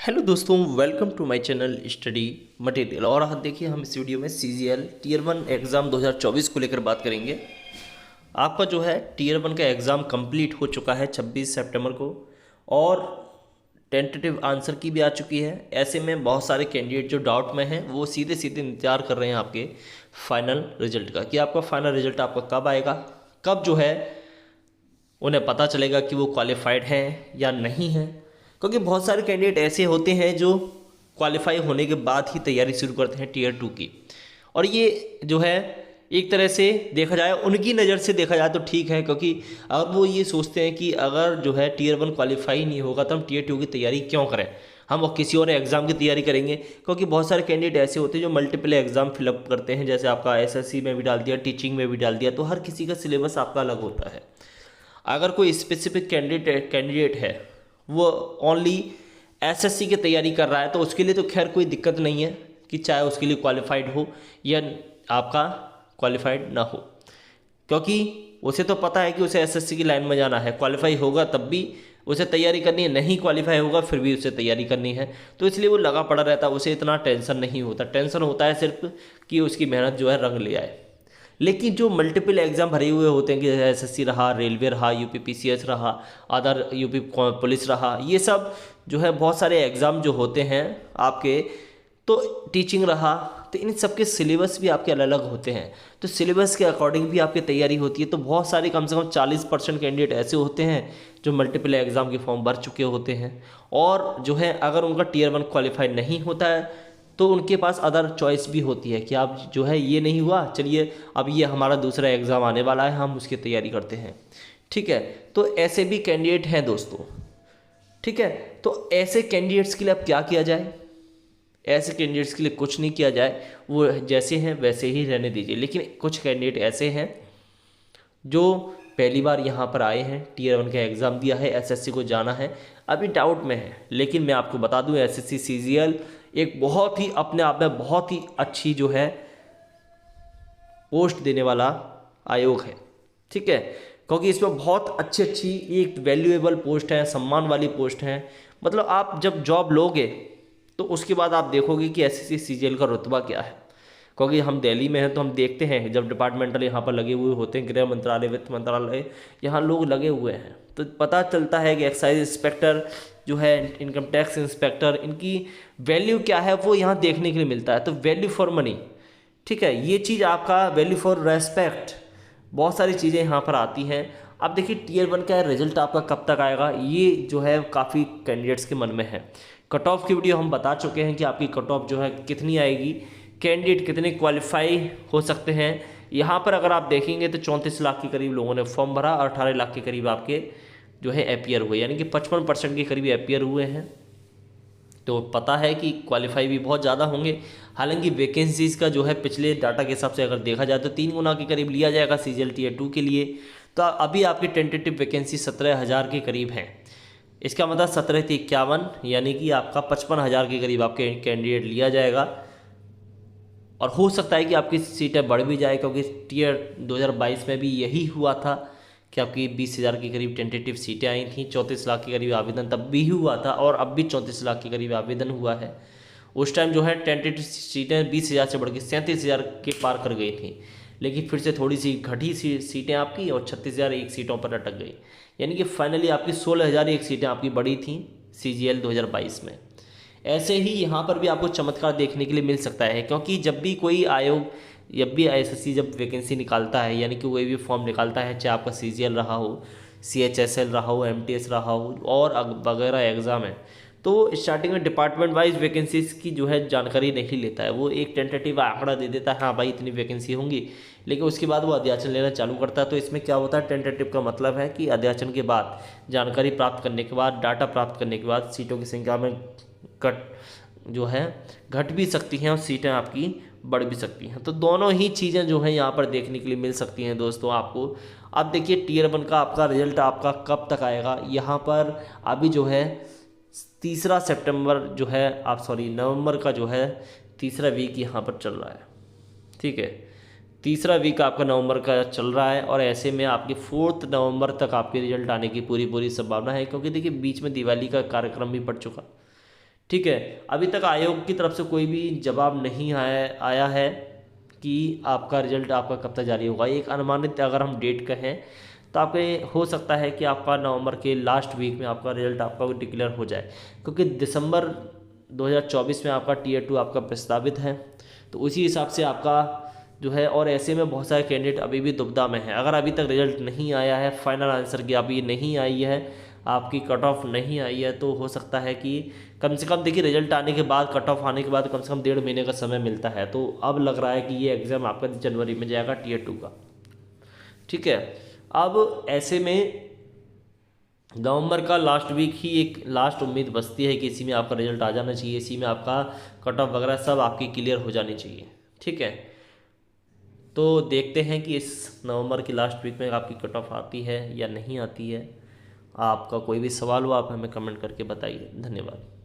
Hello दोस्तों, welcome to my channel study material. और आज देखिए हम इस वीडियो में CGL टीयर 1 एग्ज़ाम 2024 को लेकर बात करेंगे। आपका जो है टीयर 1 का एग्ज़ाम कंप्लीट हो चुका है 26 सितंबर को और टेंटेटिव आंसर की भी आ चुकी है। ऐसे में बहुत सारे कैंडिडेट जो डाउट में हैं वो सीधे सीधे इंतजार कर रहे हैं आपके फाइनल रिजल्ट का कि आपका फाइनल रिजल्ट आपका कब आएगा, कब जो है उन्हें पता चलेगा कि वो क्वालिफाइड हैं या नहीं हैं। क्योंकि बहुत सारे कैंडिडेट ऐसे होते हैं जो क्वालिफाई होने के बाद ही तैयारी शुरू करते हैं टीयर 2 की। और ये जो है एक तरह से देखा जाए, उनकी नज़र से देखा जाए तो ठीक है, क्योंकि अगर वो ये सोचते हैं कि अगर जो है टीयर 1 क्वालिफाई नहीं होगा तो हम टीयर 2 की तैयारी क्यों करें, हम और किसी और एग्ज़ाम की तैयारी करेंगे। क्योंकि बहुत सारे कैंडिडेट ऐसे होते हैं जो मल्टीपल एग्ज़ाम फिलअप करते हैं, जैसे आपका SSC में भी डाल दिया, टीचिंग में भी डाल दिया, तो हर किसी का सिलेबस आपका अलग होता है। अगर कोई स्पेसिफिक कैंडिडेट है वो ओनली SSC की तैयारी कर रहा है तो उसके लिए तो खैर कोई दिक्कत नहीं है कि चाहे उसके लिए क्वालिफाइड हो या आपका क्वालिफाइड ना हो, क्योंकि उसे तो पता है कि उसे SSC की लाइन में जाना है। क्वालिफाई होगा तब भी उसे तैयारी करनी है, नहीं क्वालिफाई होगा फिर भी उसे तैयारी करनी है। तो इसलिए वो लगा पड़ा रहता है, उसे इतना टेंशन नहीं होता। टेंशन होता है सिर्फ कि उसकी मेहनत जो है रंग ले आए। लेकिन जो मल्टीपल एग्ज़ाम भरे हुए होते हैं कि SSC रहा, रेलवे रहा, UP PCS रहा, अदर UP पुलिस रहा, ये सब जो है बहुत सारे एग्ज़ाम जो होते हैं आपके, तो टीचिंग रहा, तो इन सब के सिलेबस भी आपके अलग अलग होते हैं। तो सिलेबस के अकॉर्डिंग भी आपकी तैयारी होती है। तो बहुत सारे कम से कम 40% कैंडिडेट ऐसे होते हैं जो मल्टीपल एग्ज़ाम के फॉर्म भर चुके होते हैं और जो है अगर उनका टीयर 1 क्वालिफाई नहीं होता है तो उनके पास अदर चॉइस भी होती है कि आप जो है ये नहीं हुआ, चलिए अब ये हमारा दूसरा एग्ज़ाम आने वाला है, हम उसकी तैयारी करते हैं। ठीक है, तो ऐसे भी कैंडिडेट हैं दोस्तों। ठीक है, तो ऐसे कैंडिडेट्स के लिए अब क्या किया जाए? ऐसे कैंडिडेट्स के लिए कुछ नहीं किया जाए, वो जैसे हैं वैसे ही रहने दीजिए। लेकिन कुछ कैंडिडेट ऐसे हैं जो पहली बार यहाँ पर आए हैं, टीयर 1 का एग्ज़ाम दिया है, SSC को जाना है, अभी डाउट में है। लेकिन मैं आपको बता दूं SSC CGL एक बहुत ही अपने आप में बहुत ही अच्छी जो है पोस्ट देने वाला आयोग है। ठीक है, क्योंकि इसमें बहुत अच्छी अच्छी एक वैल्यूएबल पोस्ट है, सम्मान वाली पोस्ट है। मतलब आप जब जॉब लोगे तो उसके बाद आप देखोगे कि SSC CGL का रुतबा क्या है। क्योंकि हम दिल्ली में हैं तो हम देखते हैं जब डिपार्टमेंटल यहाँ पर लगे हुए होते हैं, गृह मंत्रालय, वित्त मंत्रालय, यहाँ लोग लगे हुए हैं, तो पता चलता है कि एक्साइज इंस्पेक्टर जो है, इनकम टैक्स इंस्पेक्टर, इनकी वैल्यू क्या है वो यहाँ देखने के लिए मिलता है। तो वैल्यू फॉर मनी, ठीक है, ये चीज़ आपका वैल्यू फॉर रेस्पेक्ट, बहुत सारी चीज़ें यहाँ पर आती हैं। अब देखिए टीयर 1 का रिजल्ट आपका कब तक आएगा, ये जो है काफ़ी कैंडिडेट्स के मन में है। कट ऑफ की वीडियो हम बता चुके हैं कि आपकी कट ऑफ जो है कितनी आएगी, कैंडिडेट कितने क्वालिफाई हो सकते हैं। यहाँ पर अगर आप देखेंगे तो 34 लाख के करीब लोगों ने फॉर्म भरा और 18 लाख के करीब आपके जो है अपियर हुए, यानी कि 55% के करीब अपियर हुए हैं। तो पता है कि क्वालिफाई भी बहुत ज़्यादा होंगे। हालांकि वैकेंसीज़ का जो है पिछले डाटा के हिसाब से अगर देखा जाए तो 3 गुना के करीब लिया जाएगा CGL टीयर 2 के लिए। तो अभी आपकी टेंटेटिव वैकेंसी 17,000 के करीब हैं। इसका मतलब 17×51 यानी कि आपका 55,000 के करीब आपके कैंडिडेट लिया जाएगा। और हो सकता है कि आपकी सीटें बढ़ भी जाए, क्योंकि टीयर 2022 में भी यही हुआ था कि आपकी 20,000 के करीब टेंटेटिव सीटें आई थी, 34 लाख के करीब आवेदन तब भी हुआ था और अब भी 34 लाख के करीब आवेदन हुआ है। उस टाइम जो है टेंटेटिव सीटें 20,000 से बढ़ के 37,000 के पार कर गई थी, लेकिन फिर से थोड़ी सी घटी सीटें आपकी और 36,000 एक सीटों पर अटक गई, यानी कि फाइनली आपकी 16,000 एक सीटें आपकी बढ़ी थी CGL 2022 में। ऐसे ही यहाँ पर भी आपको चमत्कार देखने के लिए मिल सकता है, क्योंकि जब भी कोई आयोग, जब भी SSC जब वैकेंसी निकालता है, यानी कि कोई भी फॉर्म निकालता है, चाहे आपका CGL रहा हो, CHSL रहा हो, MTS रहा हो और वगैरह एग्ज़ाम है, तो स्टार्टिंग में डिपार्टमेंट वाइज वैकेंसीज की जो है जानकारी नहीं लेता है। वो एक टेंटेटिव आंकड़ा दे देता है, हाँ भाई इतनी वैकेंसी होंगी, लेकिन उसके बाद वो अध्याचन लेना चालू करता है। तो इसमें क्या होता है, टेंटेटिव का मतलब है कि अध्याचन के बाद, जानकारी प्राप्त करने के बाद, डाटा प्राप्त करने के बाद सीटों की संख्या में जो है घट भी सकती हैं और सीटें आपकी बढ़ भी सकती हैं। तो दोनों ही चीज़ें जो हैं यहाँ पर देखने के लिए मिल सकती हैं दोस्तों आपको। अब देखिए टीयर 1 का आपका रिजल्ट आपका कब तक आएगा, यहाँ पर अभी जो है 3 सितंबर जो है नवंबर का जो है तीसरा वीक यहाँ पर चल रहा है। ठीक है, तीसरा वीक आपका नवंबर का चल रहा है और ऐसे में आपके 4 नवंबर तक आपके रिजल्ट आने की पूरी संभावना है, क्योंकि देखिए बीच में दिवाली का कार्यक्रम भी पड़ चुका। ठीक है। अभी तक आयोग की तरफ से कोई भी जवाब नहीं आया है कि आपका रिजल्ट आपका कब तक जारी होगा। एक अनुमानित अगर हम डेट कहें तो आपके हो सकता है कि आपका नवंबर के लास्ट वीक में आपका रिजल्ट आपका डिक्लेयर हो जाए, क्योंकि दिसंबर 2024 में आपका Tier 2 आपका प्रस्तावित है। तो उसी हिसाब से आपका जो है, और ऐसे में बहुत सारे कैंडिडेट अभी भी दुविधा में हैं। अगर अभी तक रिजल्ट नहीं आया है, फाइनल आंसर की अभी नहीं आई है, आपकी कट ऑफ नहीं आई है, तो हो सकता है कि कम से कम देखिए रिजल्ट आने के बाद, कट ऑफ आने के बाद कम से कम 1.5 महीने का समय मिलता है। तो अब लग रहा है कि ये एग्ज़ाम आपका जनवरी में जाएगा Tier 2 का। ठीक है। अब ऐसे में नवंबर का लास्ट वीक ही एक लास्ट उम्मीद बचती है कि इसी में आपका रिजल्ट आ जाना चाहिए, इसी में आपका कट ऑफ वगैरह सब आपकी क्लियर हो जानी चाहिए। ठीक है। तो देखते हैं कि इस नवंबर की लास्ट वीक में आपकी कट ऑफ आती है या नहीं आती है। आपका कोई भी सवाल हो आप हमें कमेंट करके बताइए। धन्यवाद।